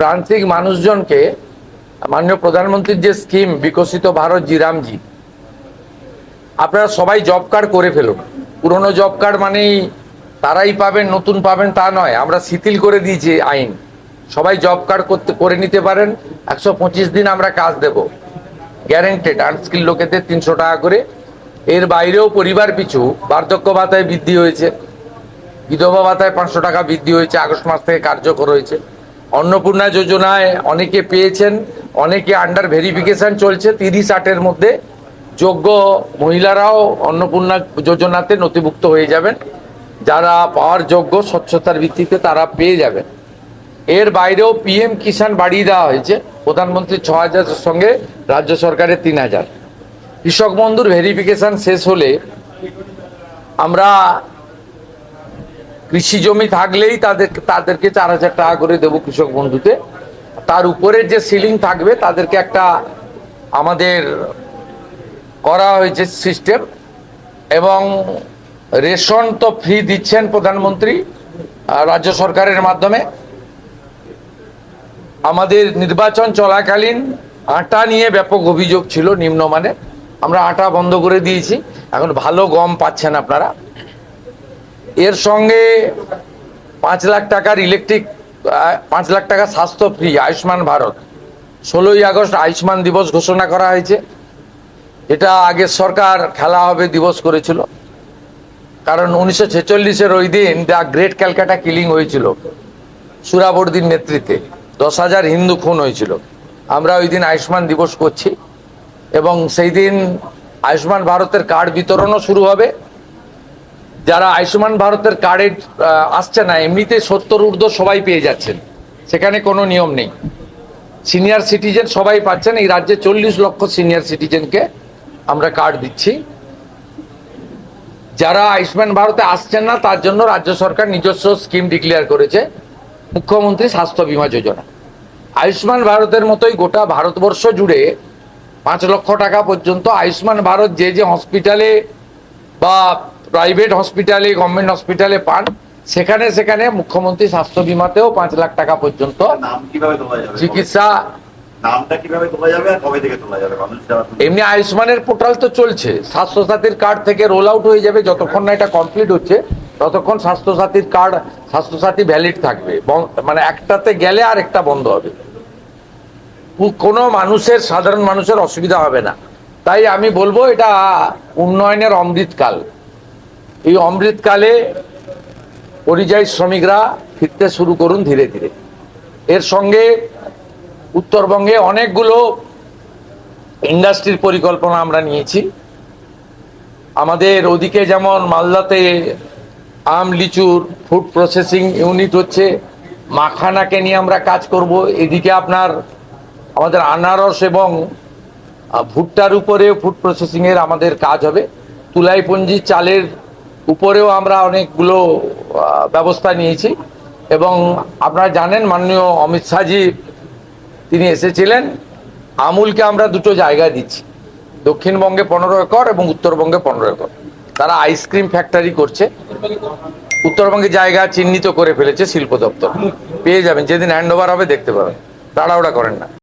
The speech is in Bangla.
প্রান্তিক মানুষজনকে মাননীয় প্রধানমন্ত্রীর যে স্কিম বিকশিত ভারত জিরামজি, আপনারা সবাই জব কার্ড করে ফেলুন। পুরনো জব কার্ড মানেই তারাই পাবেন, নতুন পাবেন তা নয়। আমরা শিথিল করে দিয়েছি আইন, সবাই জব কার্ড করে নিতে পারেন। 125 দিন আমরা কাজ দেব, গ্যারেন্টেড। আনস্কিল লোকেদের 300 টাকা করে। এর বাইরেও পরিবার পিছু বার্ধক্য ভাতায় বৃদ্ধি হয়েছে, বিধবা ভাতায় 500 টাকা বৃদ্ধি হয়েছে, আগস্ট মাস থেকে কার্যকর হয়েছে। অন্নপূর্ণা যোজনায় অনেকে পেয়েছেন, অনেকে আন্ডার ভেরিফিকেশন চলছে। 30-60-এর মধ্যে যোগ্য মহিলারাও অন্নপূর্ণা যোজনাতে নথিভুক্ত হয়ে যাবেন। যারা পাওয়ার যোগ্য স্বচ্ছতার ভিত্তিতে তারা পেয়ে যাবেন। এর বাইরেও পিএম কিষাণ বাড়িয়ে দেওয়া হয়েছে, প্রধানমন্ত্রী 6000-এর সঙ্গে রাজ্য সরকারের 3000। কৃষক বন্ধুর ভেরিফিকেশন শেষ হলে আমরা কৃষি জমি থাকলেই তাদেরকে 4000 টাকা করে দেবো কৃষক বন্ধুতে। তার উপরের যে সিলিং থাকবে তাদেরকে একটা আমাদের করা হয়েছে সিস্টেম। এবং রেশন তো ফ্রি দিচ্ছেন প্রধানমন্ত্রী রাজ্য সরকারের মাধ্যমে। আমাদের নির্বাচন চলাকালীন আটা নিয়ে ব্যাপক অভিযোগ ছিল নিম্নমানের, আমরা আটা বন্ধ করে দিয়েছি, এখন ভালো গম পাচ্ছেন আপনারা। এর সঙ্গে 5 লাখ টাকার ইলেকট্রিক, 5 লাখ টাকা স্বাস্থ্য ফ্রি, আয়ুষ্মান ভারত। 16ই আগস্ট আয়ুষ্মান দিবস ঘোষণা করা হয়েছে। এটা আগের সরকার খেলা হবে দিবস করেছিল, কারণ 1946-এর ওই দিন দ্য গ্রেট ক্যালকাটা কিলিং হয়েছিল সুরাবর্দির নেতৃত্বে। 10,000 হিন্দু খুন হয়েছিল। আমরা ওই দিন আয়ুষ্মান দিবস করছি এবং সেই দিন আয়ুষ্মান ভারতের কার্ড বিতরণও শুরু হবে। যারা আয়ুষ্মান ভারতের কার্ডে আসছে না, এমনিতে 70 ঊর্ধ্ব সবাই পেয়ে যাচ্ছেন, সেখানে কোনো নিয়ম নেই। সিনিয়র সিটিজেন সবাই পাচ্ছেন। এই রাজ্যে 40 লক্ষ সিনিয়র সিটিজেনকে আমরা কার্ড দিচ্ছি। যারা আয়ুষ্মান ভারতে আসছেন না তার জন্য রাজ্য সরকার নিজস্ব স্কিম ডিক্লেয়ার করেছে, মুখ্যমন্ত্রী স্বাস্থ্য বীমা যোজনা। আয়ুষ্মান ভারতের মতোই গোটা ভারতবর্ষ জুড়ে 5 লক্ষ টাকা পর্যন্ত আয়ুষ্মান ভারত যে যে হসপিটালে বা প্রাইভেট হসপিটালে, গভর্নমেন্ট হসপিটালে পান, সেখানে সেখানে মুখ্যমন্ত্রী স্বাস্থ্য বীমাতেও 5 লাখ টাকা পর্যন্ত চিকিৎসা। এমনি আয়ুষ্মানের পোর্টাল তো চলছে, স্বাস্থ্যসাথীর কার্ড থেকে রোল আউট হয়ে যাবে। যতক্ষণ না এটা কমপ্লিট হচ্ছে ততক্ষণ স্বাস্থ্যসাথীর কার্ড, স্বাস্থ্যসাথী ভ্যালিড থাকবে। মানে একটাতে গেলে আর একটা বন্ধ হবে, কোনো মানুষের, সাধারণ মানুষের অসুবিধা হবে না। তাই আমি বলবো এটা উন্নয়নের অমৃতকাল। এই অমৃতকালে পরিযায়ী শ্রমিকরা ফিরতে শুরু করুন ধীরে ধীরে। এর সঙ্গে উত্তরবঙ্গে অনেকগুলো ইন্ডাস্ট্রির পরিকল্পনা আমরা নিয়েছি। আমাদের ওদিকে যেমন মালদাতে আম লিচুর ফুড প্রসেসিং ইউনিট হচ্ছে, মাখানাকে নিয়ে আমরা কাজ করব। এদিকে আপনার আমাদের আনারস এবং ভুট্টার উপরেও ফুড প্রসেসিংয়ের আমাদের কাজ হবে। তুলাইপঞ্জি চালের উপরেও আমরা অনেকগুলো ব্যবস্থা নিয়েছি। এবং আপনারা জানেন মাননীয় অমিত শাহজি তিনি এসেছিলেন, আমুলকে আমরা দুটো জায়গা দিচ্ছি, দক্ষিণবঙ্গে 15 একর এবং উত্তরবঙ্গে 15 একর। তারা আইসক্রিম ফ্যাক্টরি করছে। উত্তরবঙ্গে জায়গা চিহ্নিত করে ফেলেছে শিল্প দপ্তর, পেয়ে যাবেন, যেদিন হ্যান্ড ওভার হবে দেখতে পাবেন। তাড়াহুড়া করেন না।